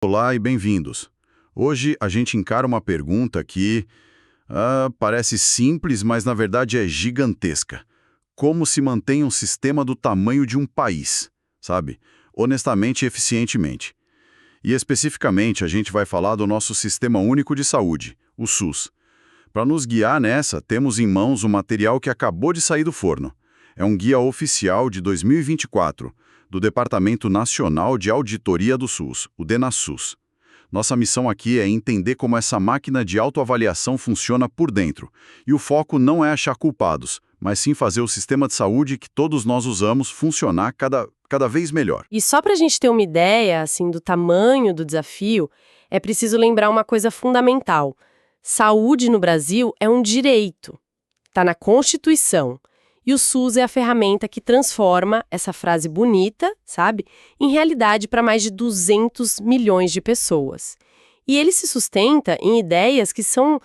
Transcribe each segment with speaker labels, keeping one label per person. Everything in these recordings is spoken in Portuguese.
Speaker 1: Olá e bem-vindos. Hoje a gente encara uma pergunta que parece simples, mas na verdade é gigantesca. Como se mantém um sistema do tamanho de um país, sabe? Honestamente e eficientemente. E especificamente a gente vai falar do nosso Sistema Único de Saúde, o SUS. Para nos guiar nessa, temos em mãos um material que acabou de sair do forno. É um guia oficial de 2024, do Departamento Nacional de Auditoria do SUS, o DENASUS. Nossa missão aqui é entender como essa máquina de autoavaliação funciona por dentro. E o foco não é achar culpados, mas sim fazer o sistema de saúde que todos nós usamos funcionar cada vez melhor.
Speaker 2: E só para a gente ter uma ideia, assim, do tamanho do desafio, é preciso lembrar uma coisa fundamental. Saúde no Brasil é um direito. Está na Constituição. E o SUS é a ferramenta que transforma essa frase bonita, sabe, em realidade para mais de 200 milhões de pessoas. E ele se sustenta em ideias que são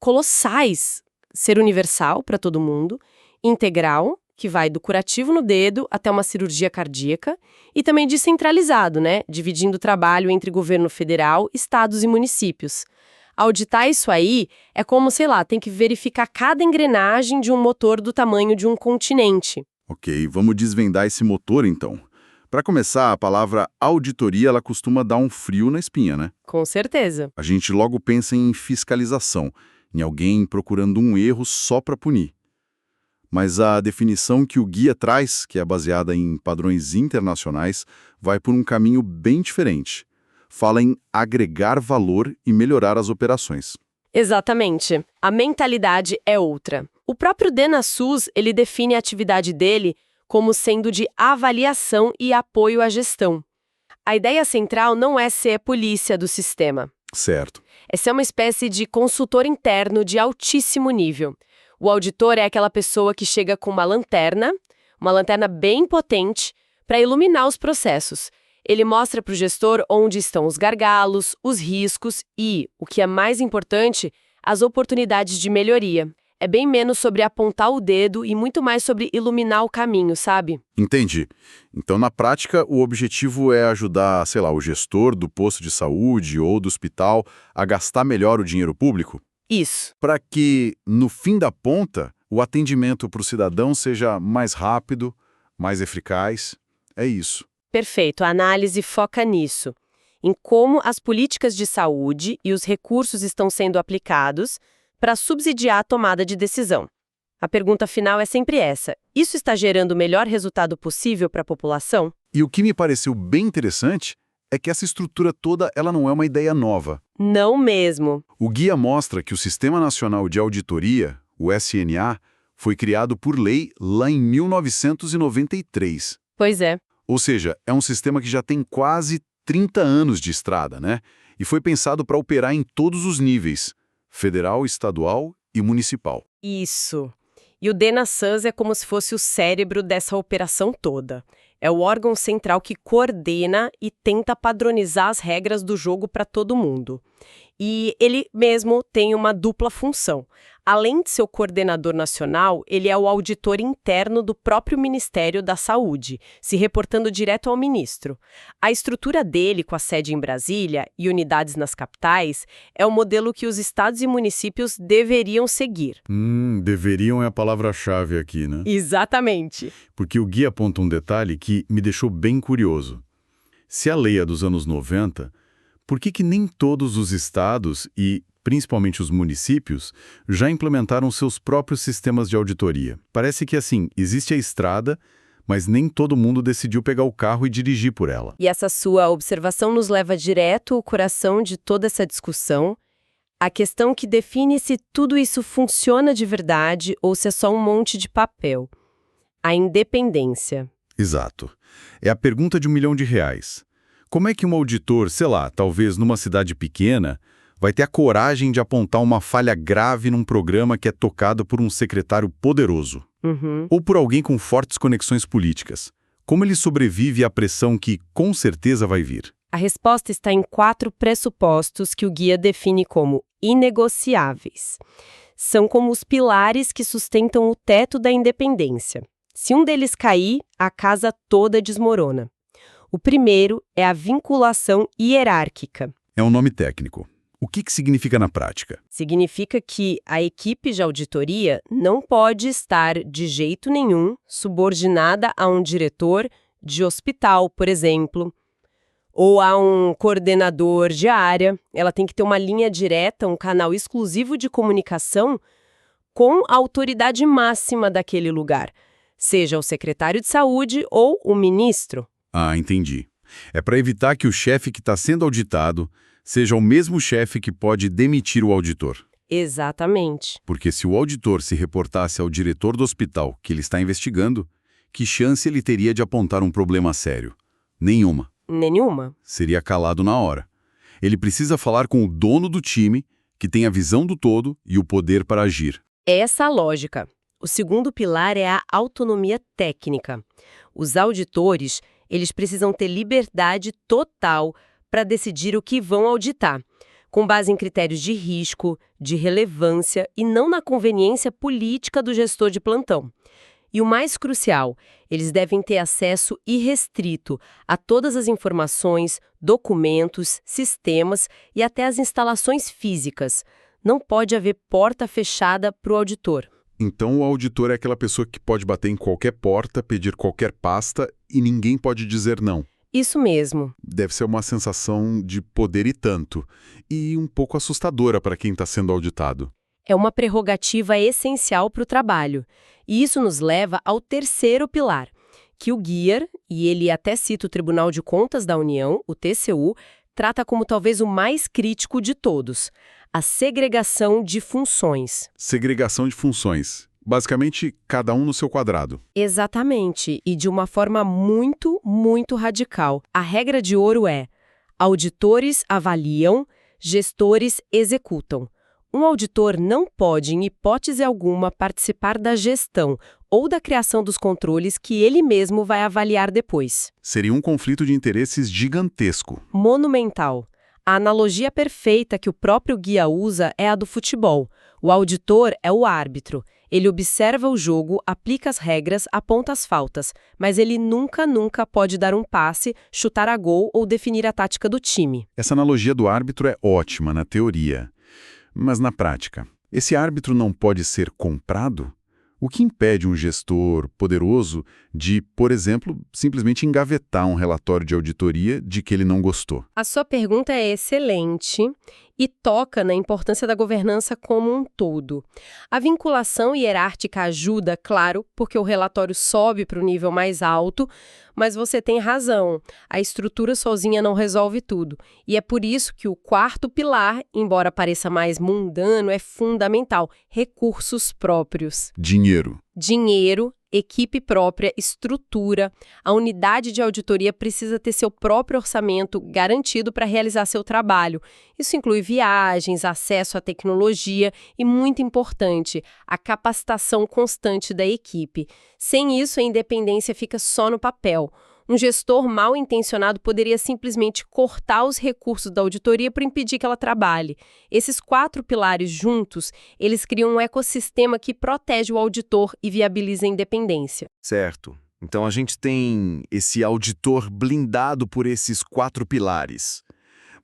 Speaker 2: colossais. Ser universal para todo mundo, integral, que vai do curativo no dedo até uma cirurgia cardíaca, e também descentralizado, né, dividindo o trabalho entre governo federal, estados e municípios. Auditar isso aí é como, sei lá, tem que verificar cada engrenagem de um motor do tamanho de um continente.
Speaker 1: Ok, vamos desvendar esse motor então. Para começar, a palavra auditoria ela costuma dar um frio na espinha, né?
Speaker 2: Com certeza.
Speaker 1: A gente logo pensa em fiscalização, em alguém procurando um erro só para punir. Mas a definição que o guia traz, que é baseada em padrões internacionais, vai por um caminho bem diferente. Fala em agregar valor e melhorar as operações.
Speaker 2: Exatamente. A mentalidade é outra. O próprio DENASUS, ele define a atividade dele como sendo de avaliação e apoio à gestão. A ideia central não é ser polícia do sistema.
Speaker 1: Certo.
Speaker 2: É ser uma espécie de consultor interno de altíssimo nível. O auditor é aquela pessoa que chega com uma lanterna bem potente, para iluminar os processos. Ele mostra para o gestor onde estão os gargalos, os riscos e, o que é mais importante, as oportunidades de melhoria. É bem menos sobre apontar o dedo e muito mais sobre iluminar o caminho, sabe?
Speaker 1: Entendi. Então, na prática, o objetivo é ajudar, sei lá, o gestor do posto de saúde ou do hospital a gastar melhor o dinheiro público?
Speaker 2: Isso.
Speaker 1: Para que, no fim da ponta, o atendimento para o cidadão seja mais rápido, mais eficaz. É isso.
Speaker 2: Perfeito, a análise foca nisso, em como as políticas de saúde e os recursos estão sendo aplicados para subsidiar a tomada de decisão. A pergunta final é sempre essa: isso está gerando o melhor resultado possível para a população?
Speaker 1: E o que me pareceu bem interessante é que essa estrutura toda ela não é uma ideia nova.
Speaker 2: Não mesmo.
Speaker 1: O guia mostra que o Sistema Nacional de Auditoria, o SNA, foi criado por lei lá em 1993.
Speaker 2: Pois é.
Speaker 1: Ou seja, é um sistema que já tem quase 30 anos de estrada, né? E foi pensado para operar em todos os níveis, federal, estadual e municipal.
Speaker 2: Isso. E o DENASUS é como se fosse o cérebro dessa operação toda. É o órgão central que coordena e tenta padronizar as regras do jogo para todo mundo. E ele mesmo tem uma dupla função. Além de ser o coordenador nacional, ele é o auditor interno do próprio Ministério da Saúde, se reportando direto ao ministro. A estrutura dele, com a sede em Brasília e unidades nas capitais, é o modelo que os estados e municípios deveriam seguir.
Speaker 1: Deveriam é a palavra-chave aqui, né?
Speaker 2: Exatamente.
Speaker 1: Porque o guia aponta um detalhe que me deixou bem curioso. Se a lei é dos anos 90, por que nem todos os estados e, principalmente os municípios, já implementaram seus próprios sistemas de auditoria? Parece que, assim, existe a estrada, mas nem todo mundo decidiu pegar o carro e dirigir por ela.
Speaker 2: E essa sua observação nos leva direto ao coração de toda essa discussão, a questão que define se tudo isso funciona de verdade ou se é só um monte de papel. A independência.
Speaker 1: Exato. É a pergunta de R$1 milhão. Como é que um auditor, sei lá, talvez numa cidade pequena, vai ter a coragem de apontar uma falha grave num programa que é tocado por um secretário poderoso? Ou por alguém com fortes conexões políticas? Como ele sobrevive à pressão que, com certeza, vai vir?
Speaker 2: A resposta está em 4 pressupostos que o guia define como inegociáveis. São como os pilares que sustentam o teto da independência. Se um deles cair, a casa toda desmorona. O primeiro é a vinculação hierárquica.
Speaker 1: É um nome técnico. O que significa na prática?
Speaker 2: Significa que a equipe de auditoria não pode estar, de jeito nenhum, subordinada a um diretor de hospital, por exemplo, ou a um coordenador de área. Ela tem que ter uma linha direta, um canal exclusivo de comunicação com a autoridade máxima daquele lugar, seja o secretário de saúde ou o ministro.
Speaker 1: Ah, entendi. É para evitar que o chefe que está sendo auditado seja o mesmo chefe que pode demitir o auditor.
Speaker 2: Exatamente.
Speaker 1: Porque se o auditor se reportasse ao diretor do hospital que ele está investigando, que chance ele teria de apontar um problema sério? Nenhuma.
Speaker 2: Nenhuma.
Speaker 1: Seria calado na hora. Ele precisa falar com o dono do time, que tem a visão do todo e o poder para agir.
Speaker 2: Essa a lógica. O segundo pilar é a autonomia técnica. Os auditores, eles precisam ter liberdade total para decidir o que vão auditar, com base em critérios de risco, de relevância e não na conveniência política do gestor de plantão. E o mais crucial, eles devem ter acesso irrestrito a todas as informações, documentos, sistemas e até as instalações físicas. Não pode haver porta fechada para o auditor.
Speaker 1: Então o auditor é aquela pessoa que pode bater em qualquer porta, pedir qualquer pasta e ninguém pode dizer não.
Speaker 2: Isso mesmo.
Speaker 1: Deve ser uma sensação de poder e tanto, e um pouco assustadora para quem está sendo auditado.
Speaker 2: É uma prerrogativa essencial para o trabalho. E isso nos leva ao terceiro pilar, que o Guiar, e ele até cita o Tribunal de Contas da União, o TCU, trata como talvez o mais crítico de todos: a segregação de funções.
Speaker 1: Segregação de funções. Basicamente, cada um no seu quadrado.
Speaker 2: Exatamente, e de uma forma muito, muito radical. A regra de ouro é: auditores avaliam, gestores executam. Um auditor não pode, em hipótese alguma, participar da gestão ou da criação dos controles que ele mesmo vai avaliar depois.
Speaker 1: Seria um conflito de interesses gigantesco.
Speaker 2: Monumental. A analogia perfeita que o próprio guia usa é a do futebol. O auditor é o árbitro. Ele observa o jogo, aplica as regras, aponta as faltas, mas ele nunca pode dar um passe, chutar a gol ou definir a tática do time.
Speaker 1: Essa analogia do árbitro é ótima na teoria. Mas na prática, esse árbitro não pode ser comprado? O que impede um gestor poderoso de, por exemplo, simplesmente engavetar um relatório de auditoria de que ele não gostou?
Speaker 2: A sua pergunta é excelente e toca na importância da governança como um todo. A vinculação hierárquica ajuda, claro, porque o relatório sobe para o nível mais alto, mas você tem razão, a estrutura sozinha não resolve tudo. E é por isso que o quarto pilar, embora pareça mais mundano, é fundamental: recursos próprios. Dinheiro, equipe própria, estrutura. A unidade de auditoria precisa ter seu próprio orçamento garantido para realizar seu trabalho. Isso inclui viagens, acesso à tecnologia e, muito importante, a capacitação constante da equipe. Sem isso, a independência fica só no papel. Um gestor mal intencionado poderia simplesmente cortar os recursos da auditoria para impedir que ela trabalhe. Esses 4 pilares juntos, eles criam um ecossistema que protege o auditor e viabiliza a independência.
Speaker 3: Certo. Então a gente tem esse auditor blindado por esses 4 pilares.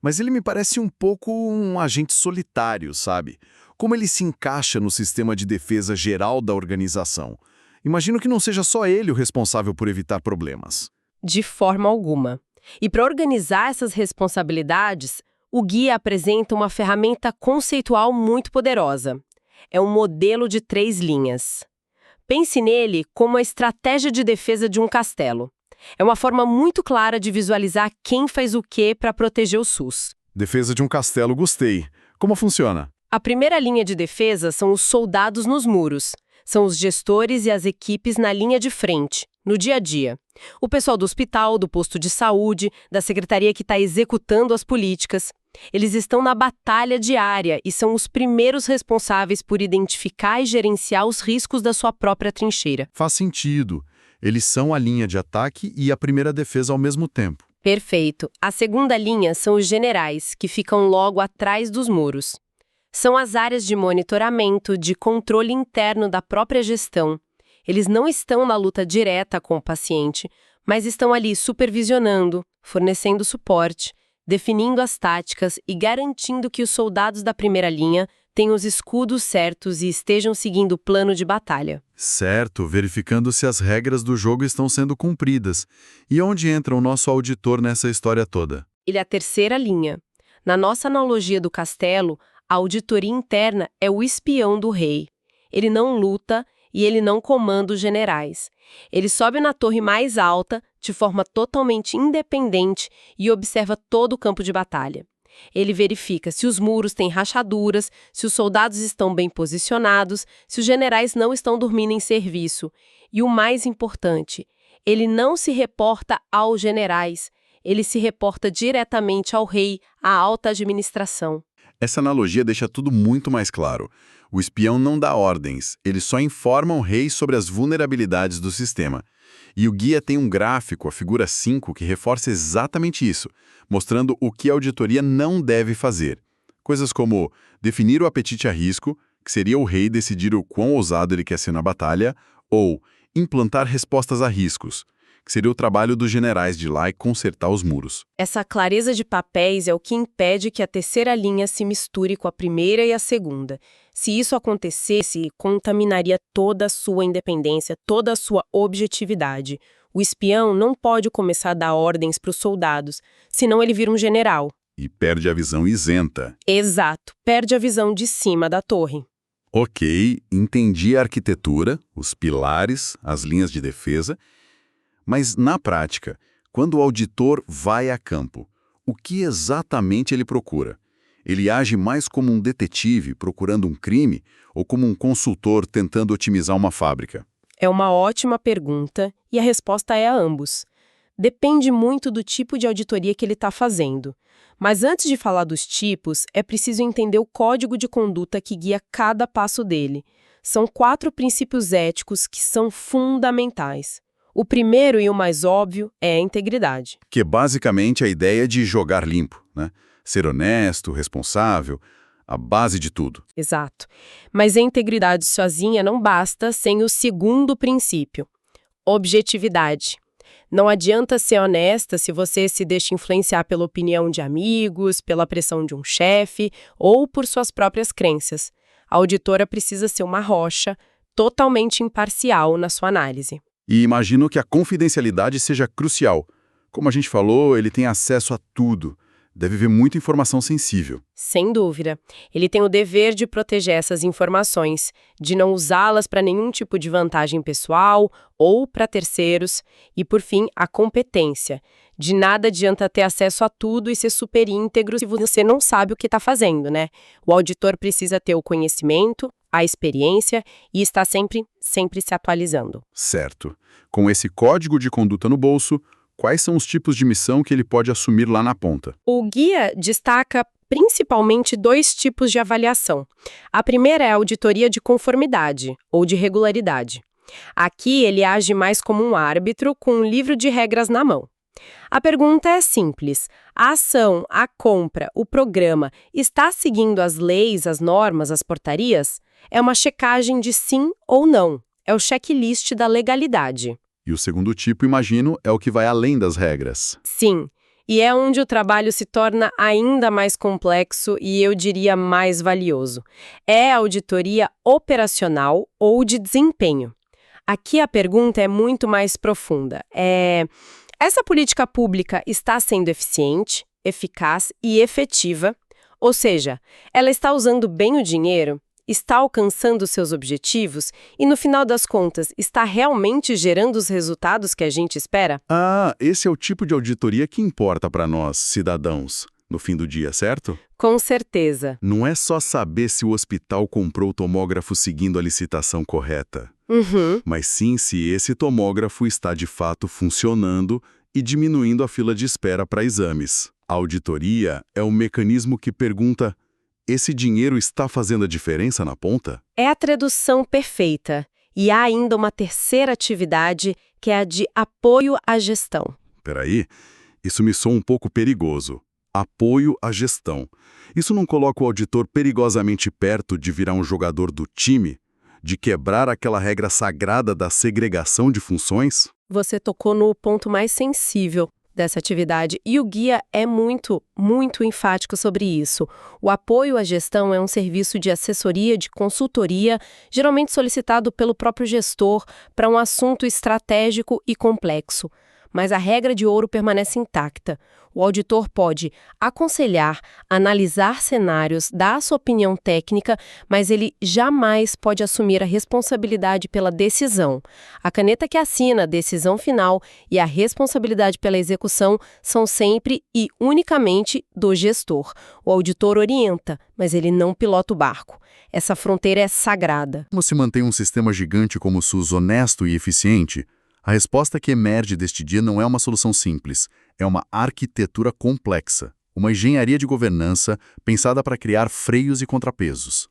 Speaker 3: Mas ele me parece um pouco um agente solitário, sabe? Como ele se encaixa no sistema de defesa geral da organização? Imagino que não seja só ele o responsável por evitar problemas.
Speaker 2: De forma alguma. E para organizar essas responsabilidades, o guia apresenta uma ferramenta conceitual muito poderosa. É um modelo de 3 linhas. Pense nele como a estratégia de defesa de um castelo. É uma forma muito clara de visualizar quem faz o quê para proteger o SUS.
Speaker 1: Defesa de um castelo, gostei. Como funciona?
Speaker 2: A primeira linha de defesa são os soldados nos muros. São os gestores e as equipes na linha de frente, no dia a dia. O pessoal do hospital, do posto de saúde, da secretaria que está executando as políticas. Eles estão na batalha diária e são os primeiros responsáveis por identificar e gerenciar os riscos da sua própria trincheira.
Speaker 1: Faz sentido. Eles são a linha de ataque e a primeira defesa ao mesmo tempo.
Speaker 2: Perfeito. A segunda linha são os generais, que ficam logo atrás dos muros. São as áreas de monitoramento, de controle interno da própria gestão. Eles não estão na luta direta com o paciente, mas estão ali supervisionando, fornecendo suporte, definindo as táticas e garantindo que os soldados da primeira linha tenham os escudos certos e estejam seguindo o plano de batalha.
Speaker 1: Certo, verificando se as regras do jogo estão sendo cumpridas. E onde entra o nosso auditor nessa história toda?
Speaker 2: Ele é a terceira linha. Na nossa analogia do castelo, a auditoria interna é o espião do rei. Ele não luta e ele não comanda os generais. Ele sobe na torre mais alta, de forma totalmente independente, e observa todo o campo de batalha. Ele verifica se os muros têm rachaduras, se os soldados estão bem posicionados, se os generais não estão dormindo em serviço. E o mais importante, ele não se reporta aos generais, ele se reporta diretamente ao rei, à alta administração.
Speaker 1: Essa analogia deixa tudo muito mais claro. O espião não dá ordens, ele só informa o rei sobre as vulnerabilidades do sistema. E o guia tem um gráfico, a figura 5, que reforça exatamente isso, mostrando o que a auditoria não deve fazer. Coisas como definir o apetite a risco, que seria o rei decidir o quão ousado ele quer ser na batalha, ou implantar respostas a riscos, que seria o trabalho dos generais de lá e consertar os muros.
Speaker 2: Essa clareza de papéis é o que impede que a terceira linha se misture com a primeira e a segunda. Se isso acontecesse, contaminaria toda a sua independência, toda a sua objetividade. O espião não pode começar a dar ordens para os soldados, senão ele vira um general.
Speaker 1: E perde a visão isenta.
Speaker 2: Exato, perde a visão de cima da torre.
Speaker 1: Ok, entendi a arquitetura, os pilares, as linhas de defesa. Mas, na prática, quando o auditor vai a campo, o que exatamente ele procura? Ele age mais como um detetive procurando um crime ou como um consultor tentando otimizar uma fábrica?
Speaker 2: É uma ótima pergunta e a resposta é a ambos. Depende muito do tipo de auditoria que ele está fazendo. Mas antes de falar dos tipos, é preciso entender o código de conduta que guia cada passo dele. São 4 princípios éticos que são fundamentais. O primeiro e o mais óbvio é a integridade.
Speaker 1: Que é basicamente a ideia de jogar limpo, né? Ser honesto, responsável, a base de tudo.
Speaker 2: Exato. Mas a integridade sozinha não basta sem o segundo princípio, objetividade. Não adianta ser honesta se você se deixa influenciar pela opinião de amigos, pela pressão de um chefe ou por suas próprias crenças. A auditora precisa ser uma rocha, totalmente imparcial na sua análise.
Speaker 1: E imagino que a confidencialidade seja crucial. Como a gente falou, ele tem acesso a tudo. Deve ver muita informação sensível.
Speaker 2: Sem dúvida. Ele tem o dever de proteger essas informações, de não usá-las para nenhum tipo de vantagem pessoal ou para terceiros. E, por fim, a competência. De nada adianta ter acesso a tudo e ser super íntegro se você não sabe o que está fazendo, né? O auditor precisa ter o conhecimento, a experiência e está sempre se atualizando.
Speaker 1: Certo. Com esse código de conduta no bolso, quais são os tipos de missão que ele pode assumir lá na ponta?
Speaker 2: O guia destaca principalmente 2 tipos de avaliação. A primeira é a auditoria de conformidade ou de regularidade. Aqui ele age mais como um árbitro com um livro de regras na mão. A pergunta é simples: a ação, a compra, o programa está seguindo as leis, as normas, as portarias? É uma checagem de sim ou não. É o checklist da legalidade.
Speaker 1: E o segundo tipo, imagino, é o que vai além das regras.
Speaker 2: Sim, e é onde o trabalho se torna ainda mais complexo e, eu diria, mais valioso. É a auditoria operacional ou de desempenho. Aqui a pergunta é muito mais profunda. Essa política pública está sendo eficiente, eficaz e efetiva? Ou seja, ela está usando bem o dinheiro? Está alcançando seus objetivos e, no final das contas, está realmente gerando os resultados que a gente espera?
Speaker 1: Ah, esse é o tipo de auditoria que importa para nós, cidadãos, no fim do dia, certo?
Speaker 2: Com certeza.
Speaker 1: Não é só saber se o hospital comprou o tomógrafo seguindo a licitação correta, mas sim se esse tomógrafo está de fato funcionando e diminuindo a fila de espera para exames. A auditoria é um mecanismo que pergunta: esse dinheiro está fazendo a diferença na ponta?
Speaker 2: É a tradução perfeita. E há ainda uma terceira atividade, que é a de apoio à gestão.
Speaker 1: Peraí, isso me soa um pouco perigoso. Apoio à gestão. Isso não coloca o auditor perigosamente perto de virar um jogador do time? De quebrar aquela regra sagrada da segregação de funções?
Speaker 2: Você tocou no ponto mais sensível dessa atividade e o guia é muito, muito enfático sobre isso. O apoio à gestão é um serviço de assessoria, de consultoria, geralmente solicitado pelo próprio gestor para um assunto estratégico e complexo. Mas a regra de ouro permanece intacta. O auditor pode aconselhar, analisar cenários, dar sua opinião técnica, mas ele jamais pode assumir a responsabilidade pela decisão. A caneta que assina a decisão final e a responsabilidade pela execução são sempre e unicamente do gestor. O auditor orienta, mas ele não pilota o barco. Essa fronteira é sagrada.
Speaker 1: Como se mantém um sistema gigante como o SUS honesto e eficiente? A resposta que emerge deste dia não é uma solução simples, é uma arquitetura complexa, uma engenharia de governança pensada para criar freios e contrapesos.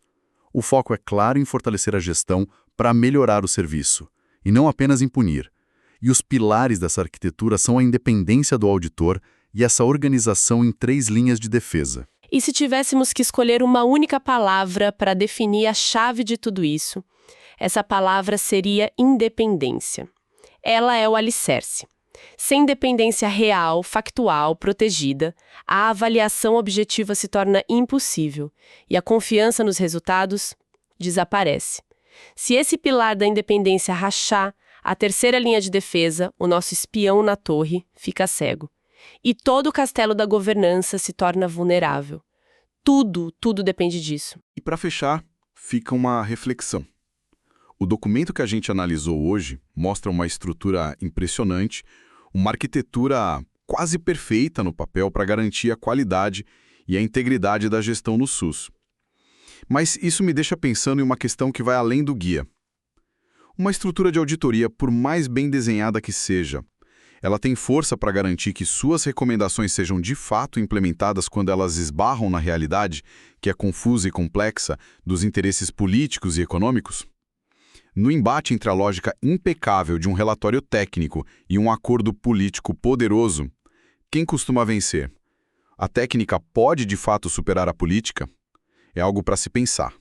Speaker 1: O foco é claro em fortalecer a gestão para melhorar o serviço, e não apenas em punir. E os pilares dessa arquitetura são a independência do auditor e essa organização em 3 linhas de defesa.
Speaker 2: E se tivéssemos que escolher uma única palavra para definir a chave de tudo isso, essa palavra seria independência. Ela é o alicerce. Sem independência real, factual, protegida, a avaliação objetiva se torna impossível e a confiança nos resultados desaparece. Se esse pilar da independência rachar, a terceira linha de defesa, o nosso espião na torre, fica cego. E todo o castelo da governança se torna vulnerável. Tudo depende disso.
Speaker 3: E para fechar, fica uma reflexão. O documento que a gente analisou hoje mostra uma estrutura impressionante, uma arquitetura quase perfeita no papel para garantir a qualidade e a integridade da gestão no SUS. Mas isso me deixa pensando em uma questão que vai além do guia. Uma estrutura de auditoria, por mais bem desenhada que seja, ela tem força para garantir que suas recomendações sejam de fato implementadas quando elas esbarram na realidade, que é confusa e complexa, dos interesses políticos e econômicos? No embate entre a lógica impecável de um relatório técnico e um acordo político poderoso, quem costuma vencer? A técnica pode de fato superar a política? É algo para se pensar.